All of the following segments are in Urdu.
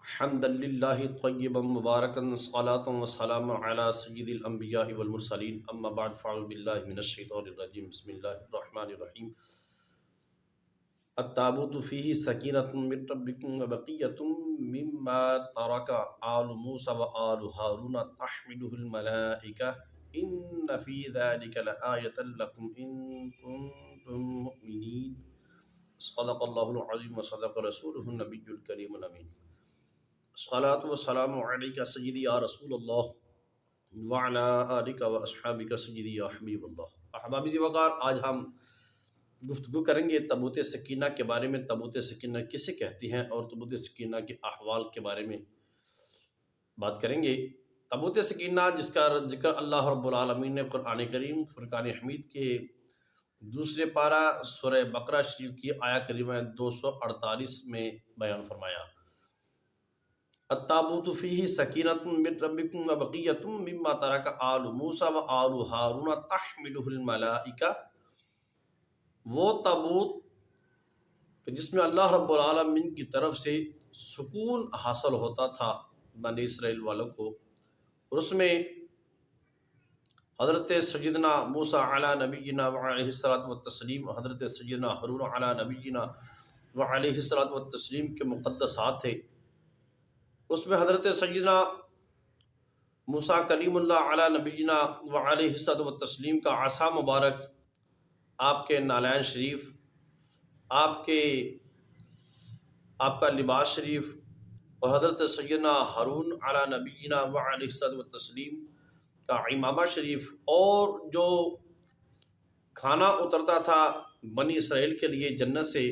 حمدا للہ طیبا مبارکا صلاۃ وسلام علی سید الانبیاء والمرسلین اما بعد فاعوذ باللہ من الشیطان الرجیم بسم اللہ الرحمن الرحیم التابوت فیہ سکینۃ من ربکم وبقیۃ مما ترک آل موسیٰ وآل ہارون تحملہ الملائکہ ان فی ذلک لآیۃ لکم ان کنتم مؤمنین صدق اللہ العظیم وصدق رسولہ النبی الکریم الامین۔ الصلاۃ والسلام علیک سیدی یا رسول اللہ وعلی آلک و اصحابک سیدی یا حبیب اللہ۔ احبابی ذی وقار، آج ہم گفتگو کریں گے تابوت سکینہ کے بارے میں۔ تابوت سکینہ کسے کہتی ہیں اور تابوت سکینہ کے احوال کے بارے میں بات کریں گے۔ تابوت سکینہ جس کا ذکر اللہ رب العالمین نے قرآن کریم فرقان حمید کے دوسرے پارہ سورہ بقرہ شریف کی آیہ کریمہ 248 میں بیان فرمایا۔ التابوت فیہ سکینۃ من ربکم وبقیۃ مما ترک آل موسیٰ وآل ہارون تحملہ الملائکہ، وہ تابوت جس میں اللہ رب العالمین کی طرف سے سکون حاصل ہوتا تھا بنی اسرائیل والوں کو، اور اس میں حضرت سیدنا موسیٰ علی نبینا وعلیہ الصلوۃ والتسلیم، حضرت سیدنا ہارون علی نبینا وعلیہ الصلوۃ والتسلیم کے مقدسات تھے۔ اس میں حضرت سیدنا موسیٰ کلیم اللہ علی نبینا وعلیہ الصلوۃ والتسلیم کا عصا مبارک، آپ کے نالین شریف، آپ کا لباس شریف، اور حضرت سیدنا ہارون علی نبینا وعلیہ الصلوۃ والتسلیم کا امامہ شریف، اور جو کھانا اترتا تھا بنی اسرائیل کے لیے جنت سے،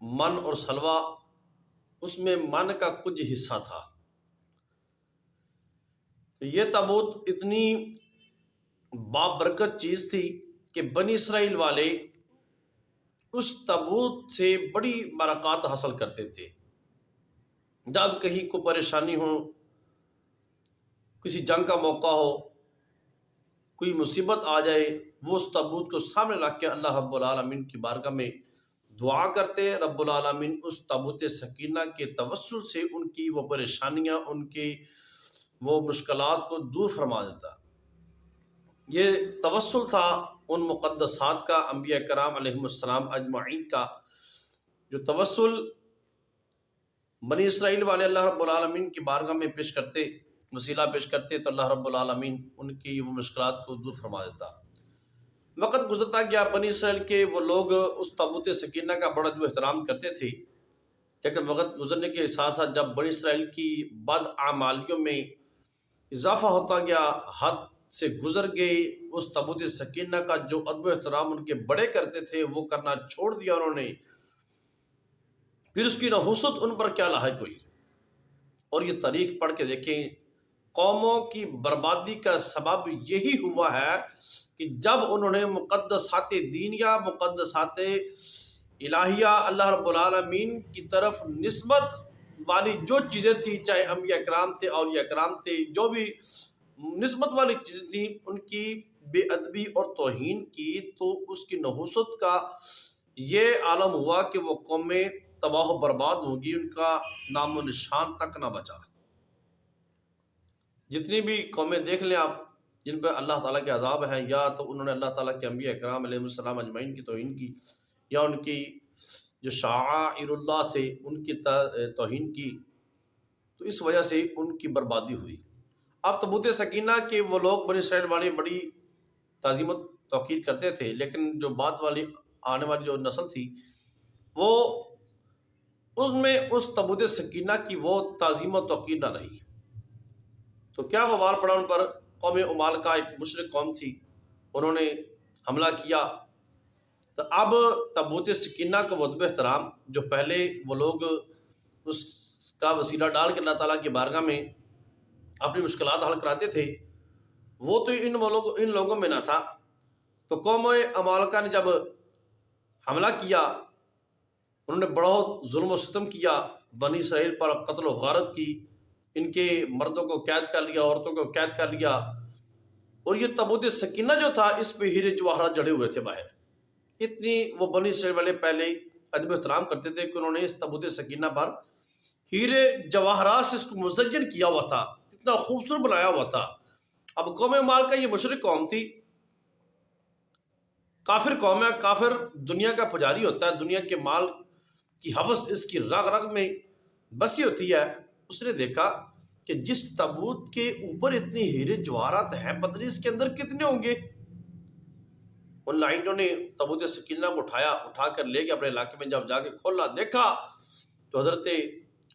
من اور سلوہ، اس میں من کا کچھ حصہ تھا۔ یہ تابوت اتنی بابرکت چیز تھی کہ بنی اسرائیل والے اس تابوت سے بڑی برکات حاصل کرتے تھے۔ جب کہیں کو پریشانی ہو، کسی جنگ کا موقع ہو، کوئی مصیبت آ جائے، وہ اس تابوت کو سامنے رکھ کے اللہ رب العالمین کی بارگاہ میں دعا کرتے، رب العالمین اس تابوت سکینہ کے توسل سے ان کی وہ پریشانیاں، ان کی وہ مشکلات کو دور فرما دیتا۔ یہ توسل تھا ان مقدسات کا، انبیاء کرام علیہم السلام اجمعین کا، جو توسل بنی اسرائیل والے اللہ رب العالمین کی بارگاہ میں پیش کرتے، وسیلہ پیش کرتے، تو اللہ رب العالمین ان کی وہ مشکلات کو دور فرما دیتا۔ وقت گزرتا گیا، بنی اسرائیل کے وہ لوگ اس تابوت سکینہ کا بڑا جو احترام کرتے تھے، لیکن وقت گزرنے کے ساتھ ساتھ جب بنی اسرائیل کی بد اعمالیوں میں اضافہ ہوتا گیا، حد سے گزر گئے، اس تابوت سکینہ کا جو ادب و احترام ان کے بڑے کرتے تھے وہ کرنا چھوڑ دیا انہوں نے۔ پھر اس کی نحوست ان پر کیا لاحق ہوئی، اور یہ تاریخ پڑھ کے دیکھیں، قوموں کی بربادی کا سبب یہی ہوا ہے کہ جب انہوں نے مقدسات دینیہ، مقدسات الہیہ، اللہ رب العالمین کی طرف نسبت والی جو چیزیں تھیں، چاہے انبیاء کرام تھے، اولیاء کرام تھے، جو بھی نسبت والی چیزیں تھیں، ان کی بے ادبی اور توہین کی، تو اس کی نحوست کا یہ عالم ہوا کہ وہ قومیں تباہ و برباد ہوگی، ان کا نام و نشان تک نہ بچا۔ جتنی بھی قومیں دیکھ لیں آپ جن پہ اللہ تعالیٰ کے عذاب ہیں، یا تو انہوں نے اللہ تعالیٰ کے انبیاء کرام علیہ السلام اجمعین کی توہین کی، یا ان کی جو شعائر اللہ تھے ان کی توہین کی، تو اس وجہ سے ان کی بربادی ہوئی۔ اب تابوت سکینہ کے وہ لوگ بنی اسرائیل والے بڑی تعظیم و توقیر کرتے تھے، لیکن جو بعد والی آنے والی جو نسل تھی، وہ اس میں اس تابوت سکینہ کی وہ تعظیم و توقیر نہ رہی، تو کیا وبال پڑا ان پر۔ قوم عمالقہ ایک مشرک قوم تھی، انہوں نے حملہ کیا، تو اب تابوت سکینہ کا وہ ادب احترام جو پہلے وہ لوگ اس کا وسیلہ ڈال کے اللہ تعالیٰ کی بارگاہ میں اپنی مشکلات حل کراتے تھے، وہ تو ان لوگوں میں نہ تھا۔ تو قوم عمالقہ نے جب حملہ کیا، انہوں نے بڑا ظلم و ستم کیا، بنی اسرائیل پر قتل و غارت کی، ان کے مردوں کو قید کر لیا، عورتوں کو قید کر لیا، اور یہ تابوت سکینہ جو تھا اس پہ ہیرے جواہرات جڑے ہوئے تھے باہر۔ اتنی وہ بنی اسرائیل والے پہلے ادب احترام کرتے تھے کہ انہوں نے اس تابوت سکینہ پر ہیرے جواہرات سے اس کو مزین کیا ہوا تھا، اتنا خوبصورت بنایا ہوا تھا۔ اب قوم مال کا یہ مشرک قوم تھی، کافر قوم ہے۔ کافر دنیا کا پجاری ہوتا ہے، دنیا کے مال کی ہوس اس کی رگ رگ میں بسی ہوتی ہے۔ اس نے دیکھا کہ جس تابوت کے اوپر اتنی ہیرے جواہرات ہیں، پتہ نہیں اس کے اندر کتنے ہوں گے۔ ان لائنوں نے تابوت سکینہ کو اٹھا کر لے کے اپنے علاقے میں جب جا کے کھولا، دیکھا تو حضرت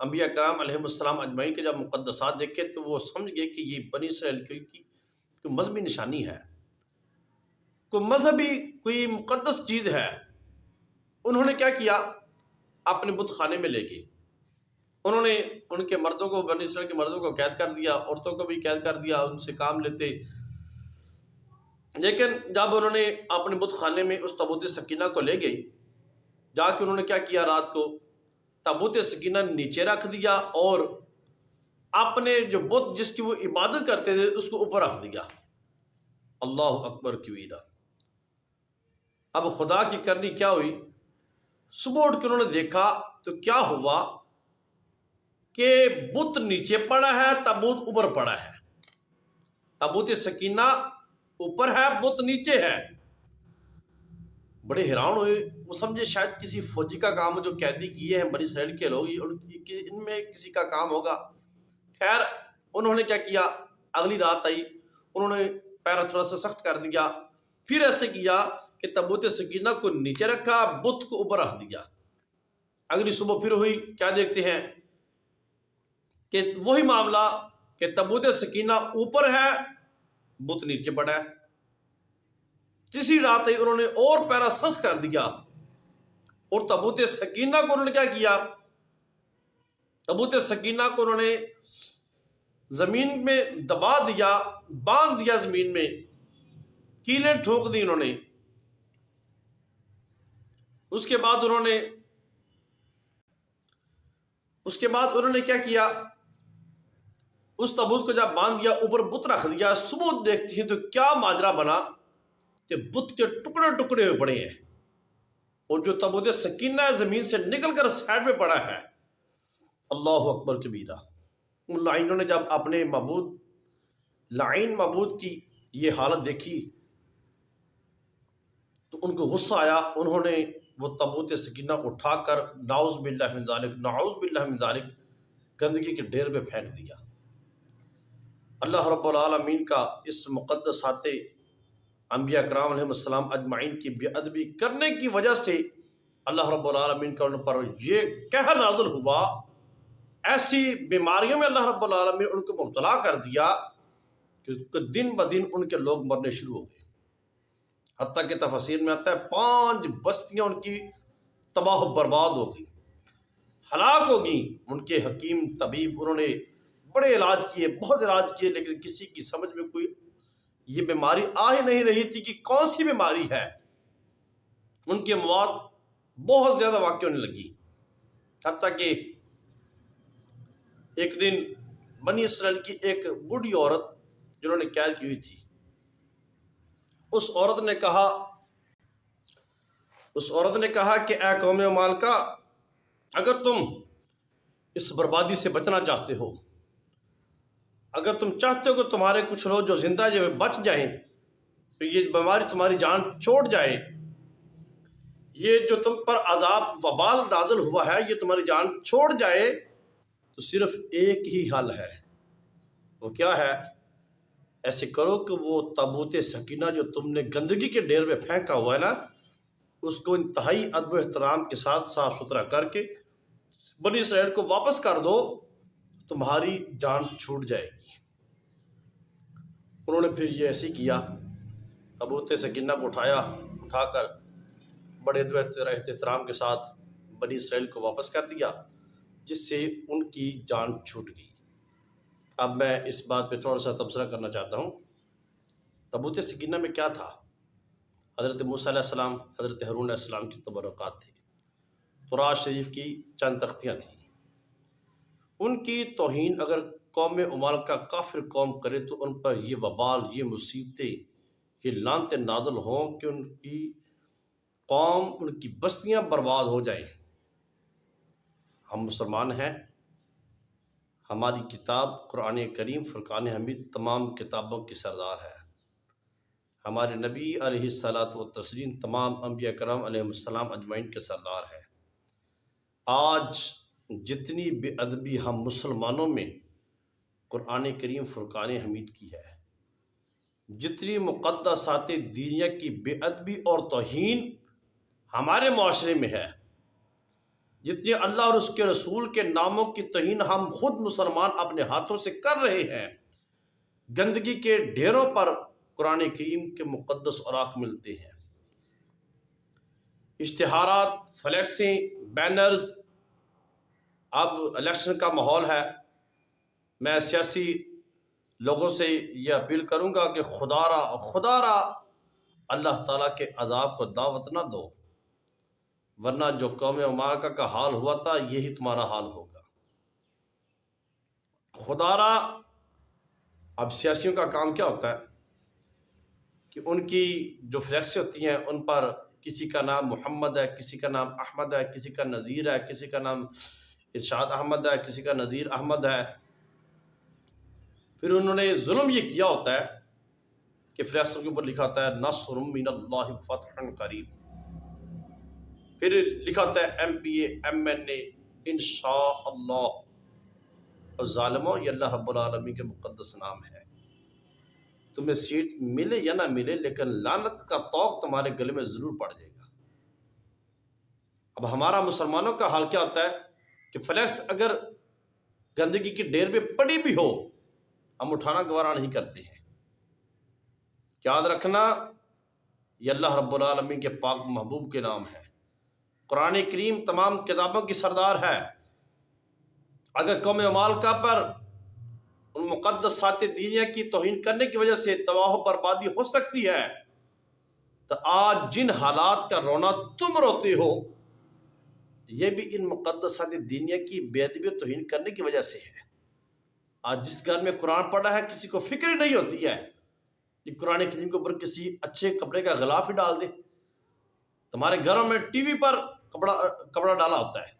انبیاء کرام علیہ السلام اجمعین کے جب مقدسات دیکھے تو وہ سمجھ گئے کہ یہ بنی اسرائیل کی مذہبی نشانی ہے، کوئی مذہبی کوئی مقدس چیز ہے۔ انہوں نے کیا کیا، اپنے بت خانے میں لے گئے۔ انہوں نے ان کے مردوں کو، بنی اسرائیل کے مردوں کو قید کر دیا، عورتوں کو بھی قید کر دیا، ان سے کام لیتے۔ لیکن جب انہوں نے اپنے بت خانے میں اس تابوت سکینہ کو لے گئے، جا کے انہوں نے کیا کیا، رات کو تابوت سکینہ نیچے رکھ دیا اور اپنے جو بت جس کی وہ عبادت کرتے تھے اس کو اوپر رکھ دیا۔ اللہ اکبر کبیرہ۔ اب خدا کی کرنی کیا ہوئی، صبح اٹھ کے انہوں نے دیکھا تو کیا ہوا کہ بت نیچے پڑا ہے، تابوت اوپر پڑا ہے۔ تابوت سکینہ اوپر ہے، بت نیچے ہے۔ بڑے حیران ہوئے، وہ سمجھے شاید کسی فوجی کا کام ہو جو قیدی کیے ہیں بنی اسرائیل کے لوگ، ان میں کسی کا کام ہوگا۔ خیر انہوں نے کیا کیا، اگلی رات آئی، انہوں نے پیر تھوڑا سا سخت کر دیا، پھر ایسے کیا کہ تابوت سکینہ کو نیچے رکھا، بت کو اوپر رکھ دیا۔ اگلی صبح پھر ہوئی، کیا دیکھتے ہیں کہ وہی معاملہ کہ تابوت سکینہ اوپر ہے، بت نیچے پڑا ہے۔ تیسری رات آئی، انہوں نے اور پیرا سخت کر دیا اور تابوت سکینہ کو انہوں نے کیا کیا، تابوت سکینہ کو انہوں نے زمین میں دبا دیا، باندھ دیا زمین میں، کیلیں ٹھوک دی انہوں نے۔ اس کے بعد انہوں نے کیا کیا، اس تابوت کو جب باندھ دیا، اوپر بت رکھ دیا۔ صبح دیکھتی ہیں تو کیا ماجرا بنا کہ بت کے ٹکڑے ٹکڑے ہوئے پڑے ہیں، اور جو تابوت سکینہ ہے زمین سے نکل کر سائڈ میں پڑا ہے۔ اللہ اکبر کبیرہ۔ ان لائنوں نے جب اپنے لائن معبود کی یہ حالت دیکھی تو ان کو غصہ آیا۔ انہوں نے وہ تابوت سکینہ اٹھا کر نعوذ باللہ من ذالک گندگی کے ڈھیر پہ پھینک دیا۔ اللہ رب العالمین کا اس مقدسات انبیاء کرام علیہ السلام اجمعین کی بے ادبی کرنے کی وجہ سے اللہ رب العالمین کا ان پر یہ قہر نازل ہوا، ایسی بیماریوں میں اللہ رب العالمین ان کو مبتلا کر دیا کہ دن بدن ان کے لوگ مرنے شروع ہو گئے۔ حتیٰ کہ تفسیر میں آتا ہے 5 بستیاں ان کی تباہ و برباد ہو گئی، ہلاک ہو گئی۔ ان کے حکیم طبیب انہوں نے بڑے علاج کیے، بہت علاج کیے، لیکن کسی کی سمجھ میں کوئی یہ بیماری آ ہی نہیں رہی تھی کہ کون سی بیماری ہے۔ ان کے مواد بہت زیادہ واقع ہونے لگی، حتیٰ کہ ایک دن بنی اسرائیل کی ایک بوڑھی عورت جنہوں نے قید کی ہوئی تھی، اس عورت نے کہا کہ اے قوم مالکہ، اگر تم اس بربادی سے بچنا چاہتے ہو، اگر تم چاہتے ہو کہ تمہارے کچھ لوگ جو زندہ جو بچ جائیں، تو یہ بیماری تمہاری جان چھوڑ جائے، یہ جو تم پر عذاب وبال نازل ہوا ہے یہ تمہاری جان چھوڑ جائے، تو صرف ایک ہی حل ہے۔ وہ کیا ہے؟ ایسے کرو کہ وہ تابوت سکینہ جو تم نے گندگی کے ڈھیر میں پھینکا ہوا ہے نا، اس کو انتہائی ادب و احترام کے ساتھ صاف ستھرا کر کے بنی اسرائیل کو واپس کر دو، تمہاری جان چھوٹ جائے گی۔ انہوں نے پھر یہ ایسے کیا، تابوت سکینہ کو اٹھا کر بڑے ادب و احترام کے ساتھ بنی اسرائیل کو واپس کر دیا، جس سے ان کی جان چھوٹ گئی۔ اب میں اس بات پہ تھوڑا سا تبصرہ کرنا چاہتا ہوں۔ تابوت سکینہ میں کیا تھا؟ حضرت موسیٰ علیہ السلام، حضرت ہارون علیہ السلام کی تبرکات تھے، تورات شریف کی چند تختیاں تھیں۔ ان کی توہین اگر قوم عمال کا کافر قوم کرے تو ان پر یہ وبال، یہ مصیبتیں، یہ لعنتیں نازل ہوں کہ ان کی قوم، ان کی بستیاں برباد ہو جائیں۔ ہم مسلمان ہیں، ہماری کتاب قرآن کریم فرقان حمید تمام کتابوں کی سردار ہے۔ ہمارے نبی علیہ الصلاۃ والتسلیم تمام انبیاء کرام علیہ السلام اجمعین کے سردار ہے۔ آج جتنی بے ادبی ہم مسلمانوں میں قرآن کریم فرقان حمید کی ہے، جتنی مقدسات دینیہ کی بے ادبی اور توہین ہمارے معاشرے میں ہے، جتنے اللہ اور اس کے رسول کے ناموں کی توہین ہم خود مسلمان اپنے ہاتھوں سے کر رہے ہیں، گندگی کے ڈھیروں پر قرآن کریم کے مقدس اوراق ملتے ہیں۔ اشتہارات، فلیکسیں، بینرز، اب الیکشن کا ماحول ہے۔ میں سیاسی لوگوں سے یہ اپیل کروں گا کہ خدا را اللہ تعالیٰ کے عذاب کو دعوت نہ دو، ورنہ جو قوم امریکہ کا حال ہوا تھا یہی تمہارا حال ہوگا۔ خدا را اب سیاسیوں کا کام کیا ہوتا ہے کہ ان کی جو فلیکسیں ہوتی ہیں ان پر کسی کا نام محمد ہے، کسی کا نام احمد ہے، کسی کا نذیر ہے، کسی کا نام ارشاد احمد ہے، کسی کا نذیر احمد ہے۔ پھر انہوں نے ظلم یہ کیا ہوتا ہے کہ فلیکسوں کے اوپر لکھا ہوتا ہے نصر من اللہ فتح قریب، پھر لکھا ہوتا ہے M P A M N A انشاءاللہ۔ اور ظالموں، یہ اللہ رب العالمین کے مقدس نام ہے۔ تمہیں سیٹ ملے یا نہ ملے لیکن لعنت کا طوق تمہارے گلے میں ضرور پڑ جائے گا۔ اب ہمارا مسلمانوں کا حال کیا ہوتا ہے کہ فلیکس اگر گندگی کی ڈھیر پہ پڑی بھی ہو ہم اٹھانا گوارا نہیں کرتے ہیں۔ یاد رکھنا یہ اللہ رب العالمین کے پاک محبوب کے نام ہے۔ قرآن کریم تمام کتابوں کی سردار ہے۔ اگر قوم ممالکہ پر ان مقدسات دینیہ کی توہین کرنے کی وجہ سے تباہ و بربادی ہو سکتی ہے تو آج جن حالات کا رونا تم روتے ہو یہ بھی ان مقدسات دینیہ کی بے ادبی و توہین کرنے کی وجہ سے ہے۔ آج جس گھر میں قرآن پڑھا ہے کسی کو فکر ہی نہیں ہوتی ہے کہ قرآن کریم کے اوپر کسی اچھے کپڑے کا غلاف ہی ڈال دے۔ تمہارے گھروں میں ٹی وی پر کپڑا ڈالا ہوتا ہے،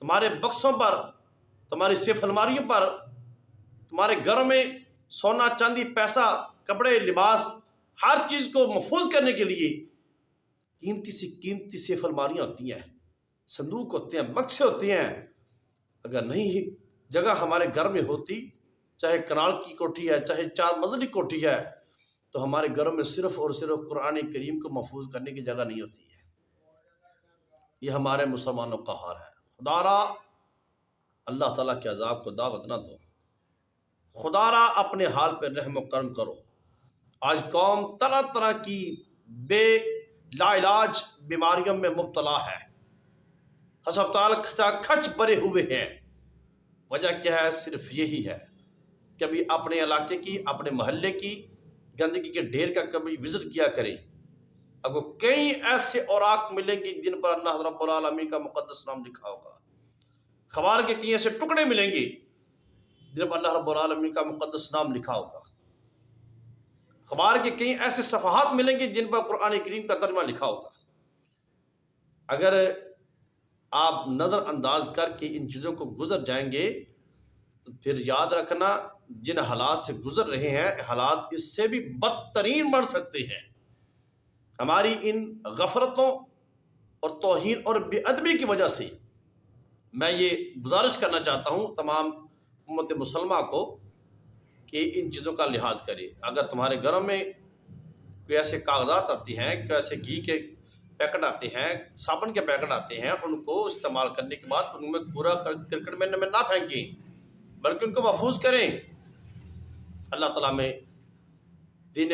تمہارے بکسوں پر، تمہاری سیف الماریوں پر، تمہارے گھروں میں سونا چاندی پیسہ کپڑے لباس ہر چیز کو محفوظ کرنے کے لیے قیمتی سی قیمتی سیف الماریاں ہوتی ہیں، صندوق ہوتے ہیں، بکسے ہوتے ہیں۔ اگر نہیں جگہ ہمارے گھر میں ہوتی، چاہے کنال کی کوٹھی ہے چاہے 4 منزلی کوٹھی ہے، تو ہمارے گھروں میں صرف اور صرف قرآن کریم کو محفوظ کرنے کی جگہ نہیں ہوتی ہے۔ یہ ہمارے مسلمانوں کا حال ہے۔ خدا را اللہ تعالیٰ کے عذاب کو دعوت نہ دو، خدا را اپنے حال پہ رحم و کرم کرو۔ آج قوم طرح طرح کی بے لا علاج بیماریوں میں مبتلا ہے، ہسپتال کھچا کھچ بھرے ہوئے ہیں۔ وجہ کیا ہے؟ صرف یہی ہے۔ کبھی اپنے علاقے کی، اپنے محلے کی گندگی کے ڈھیر کا کبھی وزٹ کیا کریں، اب کئی ایسے اوراق ملیں گے جن پر اللہ رب العالمین کا مقدس نام لکھا ہوگا۔ اخبار کے کئی ایسے ٹکڑے ملیں گے جن پر اللہ رب العالمین کا مقدس نام لکھا ہوگا۔ اخبار کے کئی ایسے صفحات ملیں گے جن پر قرآن کریم کا ترجمہ لکھا ہوگا۔ اگر آپ نظر انداز کر کے ان چیزوں کو گزر جائیں گے تو پھر یاد رکھنا جن حالات سے گزر رہے ہیں حالات اس سے بھی بدترین بڑھ سکتے ہیں۔ ہماری ان غفلتوں اور توہین اور بے ادبی کی وجہ سے میں یہ گزارش کرنا چاہتا ہوں تمام امت مسلمہ کو کہ ان چیزوں کا لحاظ کرے۔ اگر تمہارے گھروں میں کوئی ایسے کاغذات آتے ہیں، کوئی ایسے گھی کے پیکٹ آتے ہیں، صابن کے پیکٹ آتے ہیں، ان کو استعمال کرنے کے بعد ان میں کوڑا کرکٹ میں نہ پھینکیں بلکہ ان کو محفوظ کریں۔ اللہ تعالیٰ میں دین